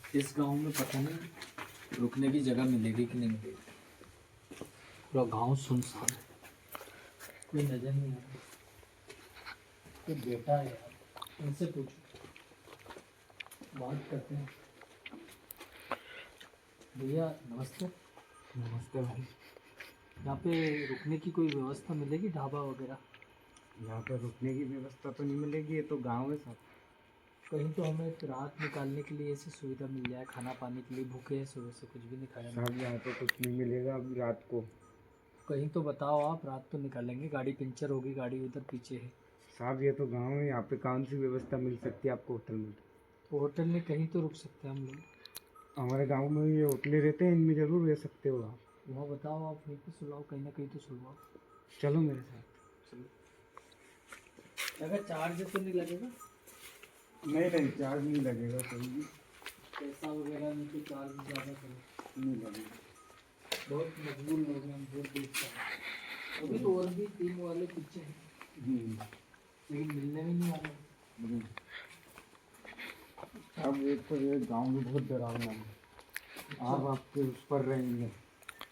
इस गांव में पता नहीं रुकने की जगह मिलेगी कि नहीं मिलेगी। पूरा गांव सुनसान है, कोई नजर नहीं आ रहा। कोई बेटा है यार, इनसे पूछो, बात करते हैं। भैया नमस्ते। नमस्ते भाई। यहाँ पे रुकने की कोई व्यवस्था मिलेगी, ढाबा वगैरह? यहाँ पर रुकने की व्यवस्था तो नहीं मिलेगी, ये तो गांव है साहब। कहीं तो हमें रात निकालने के लिए ऐसी सुविधा मिल जाए, खाना पाने के लिए। भूखे हैं, सुबह से कुछ भी नहीं खाया। साहब यहाँ पे कुछ नहीं मिलेगा अभी रात को। कहीं तो बताओ आप, रात तो निकालेंगे, गाड़ी पंचर होगी, गाड़ी उधर पीछे है। साहब ये तो गांव है, यहाँ पे कौन सी व्यवस्था मिल सकती है आपको होटल में? तो होटल में कहीं तो रुक सकते हैं हम लोग। हमारे गांव में ये होटलें रहते हैं, इनमें ज़रूर रह सकते हो आप। वहाँ बताओ आप, वहीं पे सुलझाओ, कहीं ना कहीं तो सुलझाओ। चलो मेरे साथ। अगर चार्ज तो नहीं लगेगा? नहीं नहीं, चार्ज नहीं लगेगा कोई भी। पैसा वगैरह नहीं तो चार्ज ज़्यादा करो। नहीं लगेगा। बहुत मजबूर लोग हैं हम, बहुत देखता है। अभी तो और भी 3 वाले पीछे हैं, लेकिन मिलने में नहीं आ रहे। अब एक तो ये गांव भी बहुत डरावना है। आप आपके उस पर रहेंगे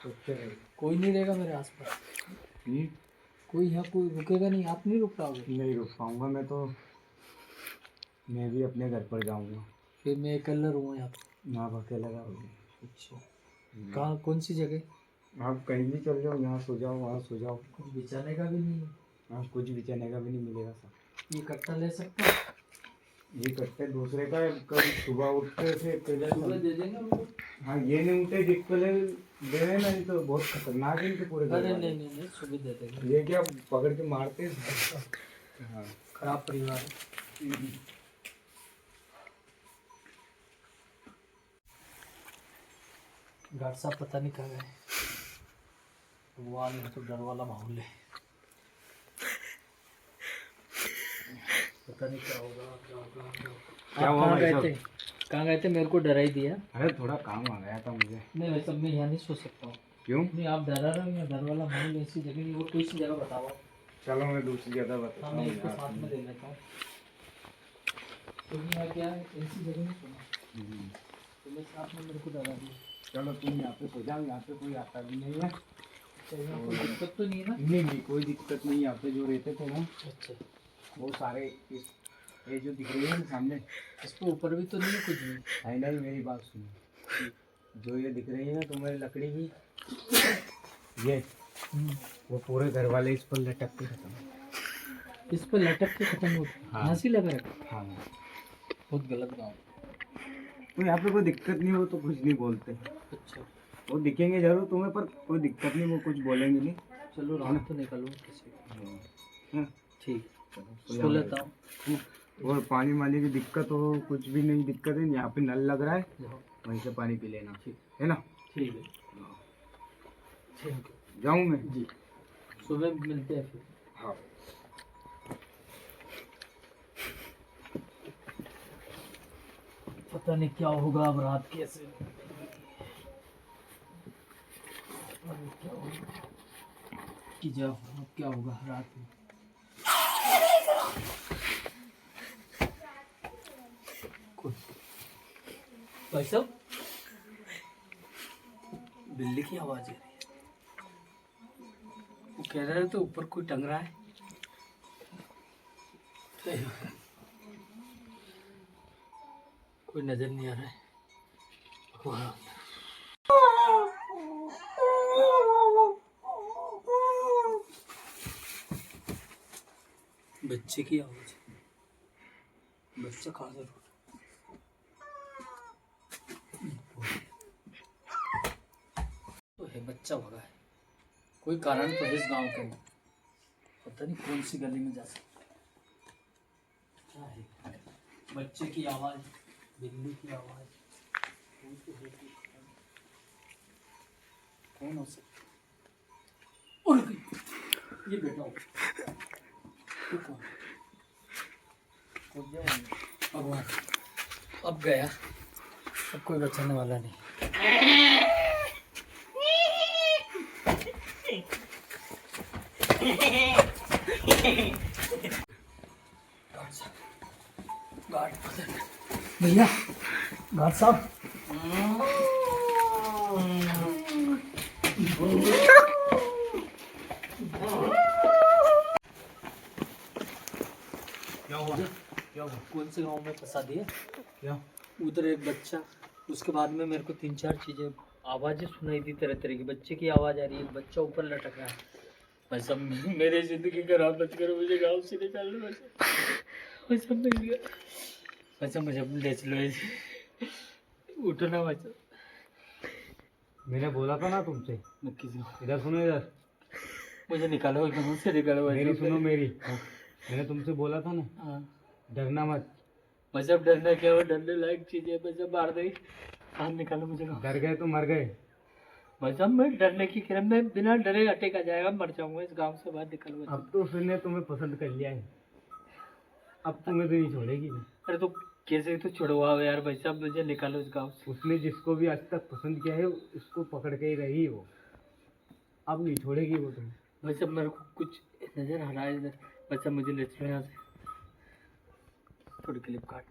तो क्या रहेगा? कोई नहीं रहेगा मेरे आसपास, कोई यहाँ कोई रुकेगा नहीं। आप नहीं रुक पाओगे? नहीं रुक पाऊंगा मैं तो। मैं भी अपने घर पर जाऊंगा। फिर मैं अकेला रहूँगा यहाँ पे? आप अकेला रहोगे? अच्छा, कहाँ, कौन सी जगह? आप कहीं भी चल जाओ, यहाँ सो जाओ, वहाँ सो जाओ। कुछ बिछाने का भी नहीं है? हाँ, कुछ बिछाने का भी नहीं मिलेगा सर। ये कट्टा ले सकते हैं? ये कट्टे दूसरे का है, कल सुबह उठते थे सुबह दे देंगे उनको। हाँ, ये नहीं उठे जिस पहले दे रहे ना, ये तो बहुत खतरनाक है इनके पूरे घर अरे वाले। नहीं नहीं नहीं, सुबह दे देंगे। ये क्या पकड़ के मारते हैं? हाँ। खराब परिवार है। डॉक्टर साहब पता नहीं कहाँ गए। भगवान है तो डर वाला माहौल है, पता नहीं क्या होगा क्या होगा क्या होगा। क्या आप हुआ कहाँ भाई गए साहब? थे? कहाँ गए थे? मेरे को डरा ही दिया। अरे थोड़ा काम आ गया था मुझे। नहीं वैसे मैं यहाँ नहीं सो सकता हूँ। क्यों? नहीं आप डरा रहे हो, या डर वाला माहौल ऐसी जगह नहीं। और कोई सी जगह बताओ आप। चलो मैं दूसरी जगह बताता हाँ हूँ। मैं इसको साथ में ले लेता हूँ, क्योंकि यहाँ क्या है, ऐसी जगह नहीं सुना तो मैं साथ में, मेरे को डरा दिया। चलो तुम यहाँ पे सो जाओ, यहाँ पे कोई आता भी नहीं है। अच्छा, यहाँ कोई दिक्कत तो नहीं है ना? नहीं नहीं, कोई दिक्कत नहीं। यहाँ पे जो रहते थे ना, अच्छा, वो सारे ये जो दिख रही है ना सामने, इसके ऊपर भी तो नहीं है कुछ भी? है नहीं, मेरी बात सुनो। जो ये दिख रही है ना तुम्हारी लकड़ी की, ये वो पूरे घर वाले इस पर लटक के खत्म। इस पर लटक के खत्म होती? हाँ। फांसी लगा रखा? हाँ, बहुत गलत गाँव। तो यहाँ पे कोई दिक्कत नहीं, वो तो कुछ नहीं बोलते। अच्छा वो दिखेंगे जरूर तुम्हें, पर कोई दिक्कत नहीं, वो कुछ बोलेंगे नहीं। चलो रात तो निकालूँ किसी को। हाँ, ठीक, सो सो जाओ। लेता हूँ। और पानी वानी की दिक्कत हो, कुछ भी नहीं दिक्कत है। यहाँ पे नल लग रहा है, जाओ। वहीं से पानी पी लेना, ठीक है ना? ठीक है, थैंक यू। जाऊँ मैं? जी, सुबह मिलते हैं फिर। हाँ। पता नहीं क्या होगा अब, रात कैसे क्या होगा कि जाओ, अब क्या होगा रात में। भाई साहब, बिल्ली की आवाज है। वो कह रहे तो ऊपर कोई टंग रहा है। कोई नजर नहीं आ रहा है। भगवान। बच्चे की आवाज, बच्चा कहाँ से रोता? तो है, बच्चा भगा है। कोई कारण तो है इस गांव के अंदर, पता नहीं कौन सी गली में जा सकता क्या है। बच्चे की आवाज, बिल्ली की आवाज, कौन हो सकता? और ये बेटा हो तो कौन? भगवान, अब गया, अब कोई बचाने वाला नहीं। गार्ड, भैया गार्ड साहब, क्या हुआ? क्या हुआ? कौन से गांव में फंसा दिया? क्या? उधर एक बच्चा, उसके बाद में मेरे को 3-4 चीजें आवाजें सुनाई दी, तरह तरह की बच्चे की आवाज आ रही है, बच्चा ऊपर लटक रहा है। भाई साहब मेरी जिंदगी खराब मत करो, मुझे गाँव से निकाल लो भाई साहब, भाई साहब मुझे ले चलो ऐसे, उठो ना भाई साहब। मैंने बोला था ना तुमसे, मैं किसी इधर सुनो, इधर मुझे निकालो, गाँव से निकालो भाई मेरी साहब। सुनो मेरी। मैंने तुमसे बोला था ना, हाँ डरना मत। भाई साहब, डरना क्या हो, डरने लायक चीज है भाई साहब, मार दे, हाथ निकालो मुझे गाँव। डर गए तो मर गए। भाई साहब मैं डरने की किरण में बिना डरे अटैक आ जाएगा, मर जाऊंगा, इस गांव से बाहर निकलो भाई साहब। अब तो उसने तुम्हें पसंद कर लिया है, अब तुम्हें तो नहीं छोड़ेगी। अरे तो कैसे तो छुड़वाओ यार भाई साहब, मुझे निकालो इस गांव से। उसने जिसको भी आज तक पसंद किया है उसको पकड़ के ही रही वो, अब नहीं छोड़ेगी वो तुम्हें। भाई साहब मेरे को कुछ नजर आ रहा है इधर, भाई साहब मुझे ले चलो यहाँ से, थोड़ी क्लिप काट।